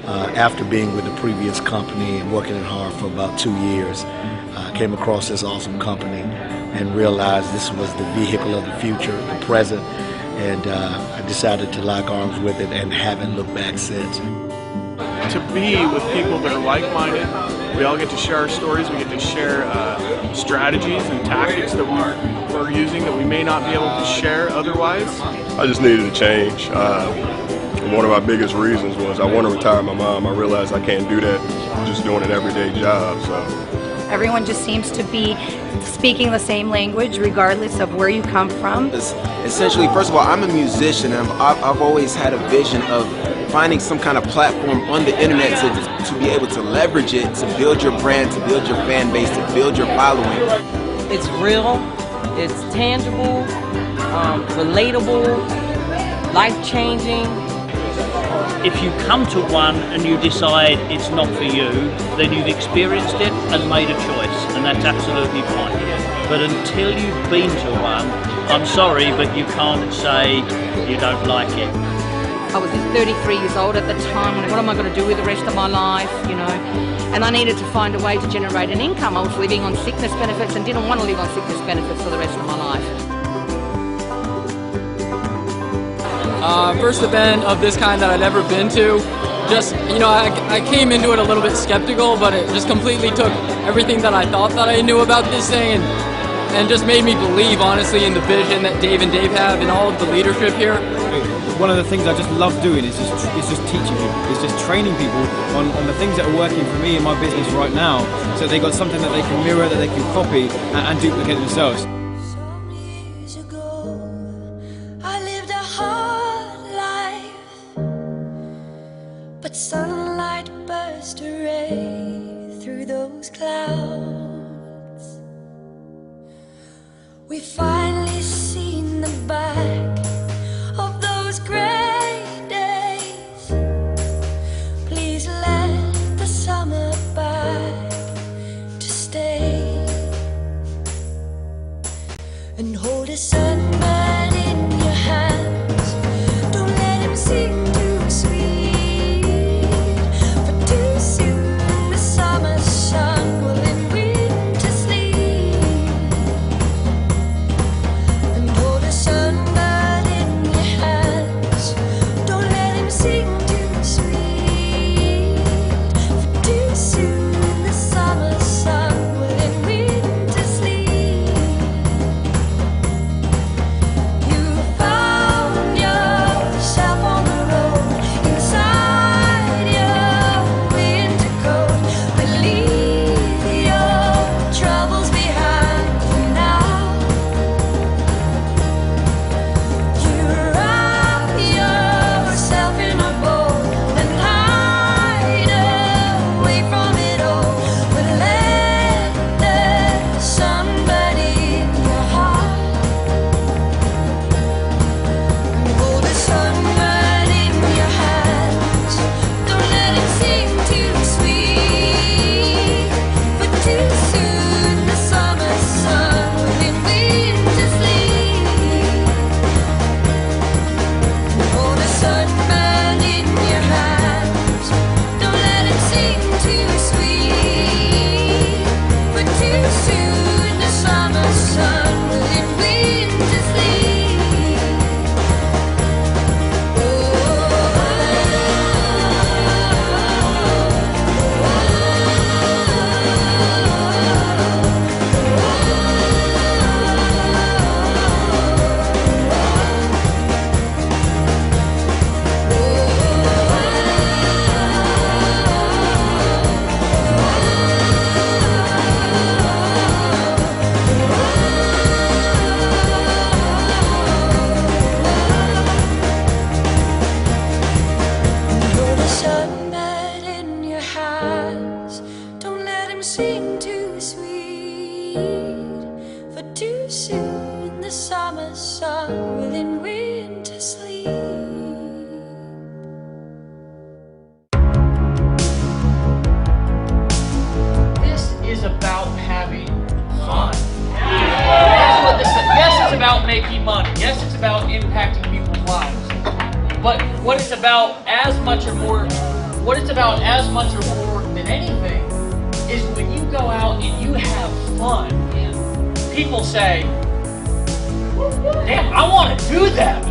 after being with the previous company and working it hard for about 2 years. I came across this awesome company and realized this was the vehicle of the future, the present, and I decided to lock arms with it and haven't looked back since. To be with people that are like-minded, we all get to share our stories, we get to share strategies and tactics that we're using that we may not be able to share otherwise. I just needed a change. One of my biggest reasons was I want to retire my mom. I realized I can't do that just doing an everyday job. So everyone just seems to be speaking the same language regardless of where you come from. Essentially, first of all, I'm a musician, and I've always had a vision of finding some kind of platform on the internet to be able to leverage it, to build your brand, to build your fan base, to build your following. It's real, it's tangible, relatable, life-changing. If you come to one and you decide it's not for you, then you've experienced it and made a choice, and that's absolutely fine. But until you've been to one, I'm sorry, but you can't say you don't like it. I was 33 years old at the time. What am I going to do with the rest of my life, you know? And I needed to find a way to generate an income. I was living on sickness benefits and didn't want to live on sickness benefits for the rest of my life. First event of this kind that I'd ever been to. Just, you know, I came into it a little bit skeptical, but it just completely took everything that I thought that I knew about this thing and just made me believe, honestly, in the vision that Dave and Dave have and all of the leadership here. One of the things I just love doing is just teaching people, it's just training people on the things that are working for me in my business right now, so they got something that they can mirror, that they can copy and duplicate themselves. Some years ago, I lived a hard life, but sunlight burst a ray through those clouds. We finally seen the back of those gray days. Please let the summer back to stay and hold a sunburn in your hands. Don't let him sing too sweet, for too soon the summer sun will end winter sleep. And hold a sunburn in your hands. Don't let him sing too sweet, for too soon the summer sun will end winter sleep. You found yourself on the road inside your winter coat, but leave your troubles behind for now. You wrap yourself in a bowl and hide away from it all, but let the sun burn in your heart. Hold the sunburn in your hands. Don't let it sing too sweet, but too soon the summer sun will end winter sleep. Hold the sunburn in your hands. Don't let it sing too sweet, but too soon the summer sun will end winter sleep. Hold a sunburn in your hands. Don't let him sing too sweet, for too soon the summer sun will end winter sleep. This is about having fun. That's what this is. Yes, it's about making money. Yes, it's about impacting people's lives. But what it's about as much or more what it's about as much or more than anything is when you go out and you have fun, people say, damn, I want to do that.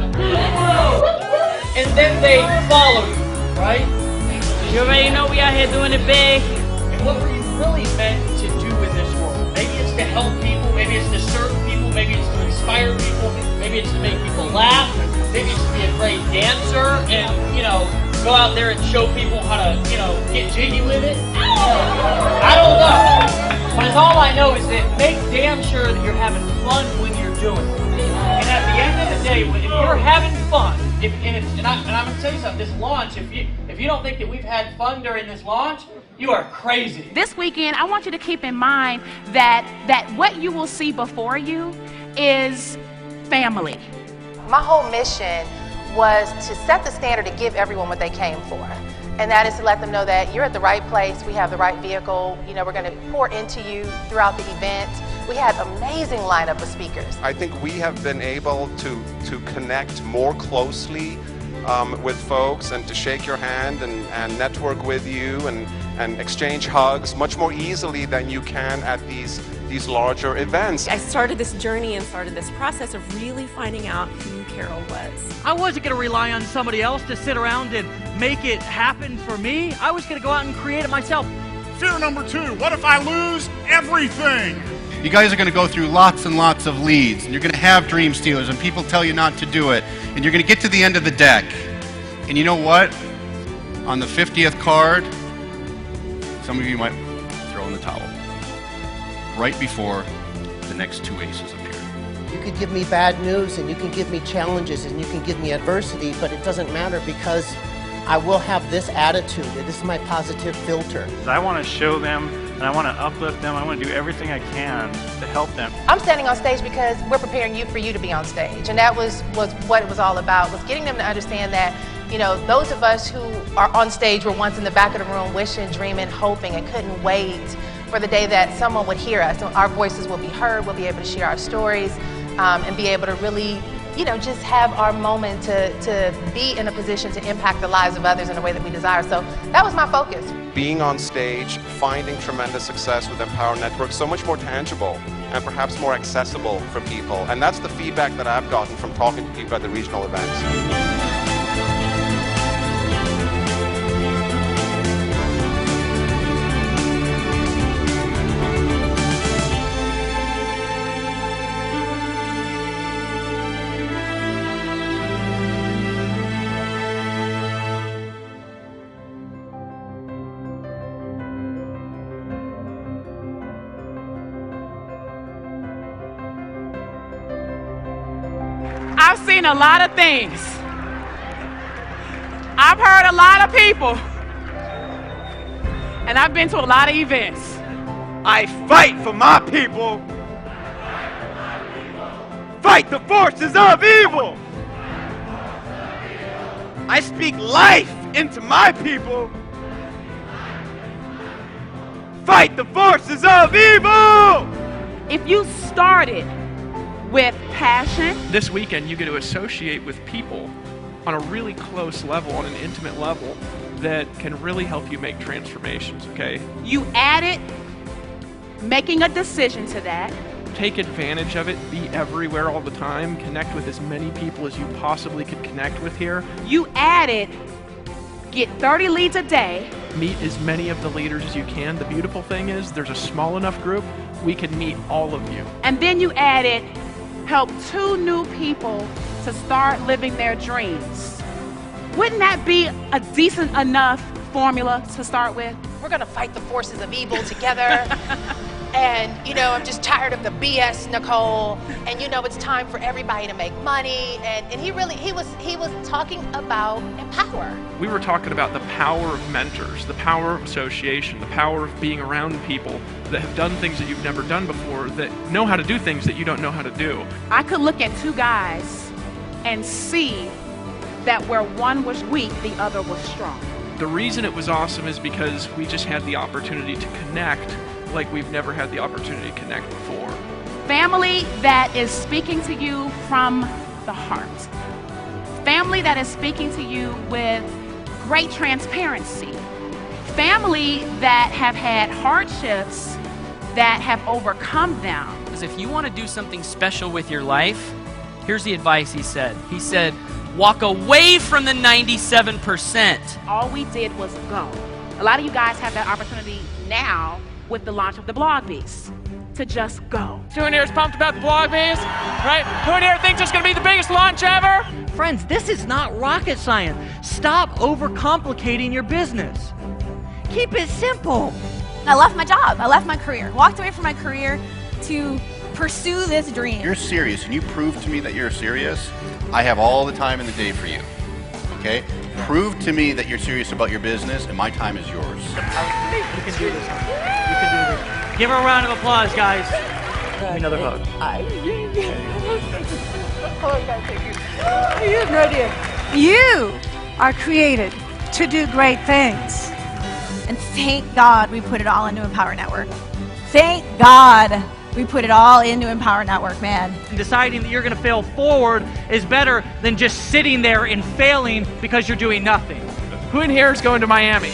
And then they follow you, right? You already know we out here doing it big. And what were you really meant to do in this world? Maybe it's to help people, maybe it's to serve people, maybe it's to inspire people, maybe it's to make people laugh, maybe it's to be a great dancer and, you know, go out there and show people how to, you know, get jiggy with it. I don't know. But all I know is that make damn sure that you're having fun when you're doing it. And at the end of the day, if you're having fun, and I'm going to tell you something, this launch, if you don't think that we've had fun during this launch, you are crazy. This weekend, I want you to keep in mind that what you will see before you is family. My whole mission was to set the standard to give everyone what they came for. And that is to let them know that you're at the right place, we have the right vehicle, you know, we're going to pour into you throughout the event. We had an amazing lineup of speakers. I think we have been able to connect more closely with folks and to shake your hand and network with you and exchange hugs much more easily than you can at these larger events. I started this journey and started this process of really finding out who Carol was. I wasn't going to rely on somebody else to sit around and make it happen for me. I was going to go out and create it myself. Fear number 2, what if I lose everything? You guys are going to go through lots and lots of leads, and you're going to have dream stealers, and people tell you not to do it, and you're going to get to the end of the deck. And you know what? On the 50th card, some of you might throw in the towel. Right before the next 2 aces appear. You could give me bad news, and you can give me challenges, and you can give me adversity, but it doesn't matter because I will have this attitude. This is my positive filter. I want to show them, and I want to uplift them. I want to do everything I can to help them. I'm standing on stage because we're preparing you for you to be on stage. And that was what it was all about, was getting them to understand that, you know, those of us who are on stage were once in the back of the room wishing, dreaming, hoping, and couldn't wait for the day that someone would hear us. Our voices will be heard, we'll be able to share our stories, and be able to really, you know, just have our moment to be in a position to impact the lives of others in a way that we desire. So that was my focus. Being on stage, finding tremendous success with Empower Network, so much more tangible and perhaps more accessible for people. And that's the feedback that I've gotten from talking to people at the regional events. I've seen a lot of things. I've heard a lot of people. And I've been to a lot of events. I fight for my people. Fight the forces of evil. I speak life into my people. Fight the forces of evil. If you started with passion. This weekend you get to associate with people on a really close level, on an intimate level, that can really help you make transformations, okay? You added making a decision to that. Take advantage of it, be everywhere all the time, connect with as many people as you possibly could connect with here. You added get 30 leads a day. Meet as many of the leaders as you can. The beautiful thing is there's a small enough group, we can meet all of you. And then you added help 2 new people to start living their dreams. Wouldn't that be a decent enough formula to start with? We're gonna fight the forces of evil together. And, you know, I'm just tired of the BS, Nicole. And, you know, it's time for everybody to make money. And he was talking about empower. We were talking about the power of mentors, the power of association, the power of being around people that have done things that you've never done before, that know how to do things that you don't know how to do. I could look at 2 guys and see that where one was weak, the other was strong. The reason it was awesome is because we just had the opportunity to connect like we've never had the opportunity to connect before. Family that is speaking to you from the heart. Family that is speaking to you with great transparency. family that have had hardships that have overcome them. Because if you want to do something special with your life, here's the advice he said. He said, walk away from the 97%. All we did was go. A lot of you guys have that opportunity now with the launch of the Blog Beast to just go. Who in here is pumped about the Blog Beast? Right? Who in here thinks it's going to be the biggest launch ever? Friends, this is not rocket science. Stop overcomplicating your business. Keep it simple. I left my job. I left my career. Walked away from my career to pursue this dream. You're serious and you prove to me that you're serious, I have all the time in the day for you. Okay? Prove to me that you're serious about your business and my time is yours. You can do this. You can do this. Give her a round of applause, guys. Give me another hug. You have no idea. You are created to do great things. And thank God we put it all into Empower Network. Thank God we put it all into Empower Network, man. And deciding that you're going to fail forward is better than just sitting there and failing because you're doing nothing. Who in here is going to Miami?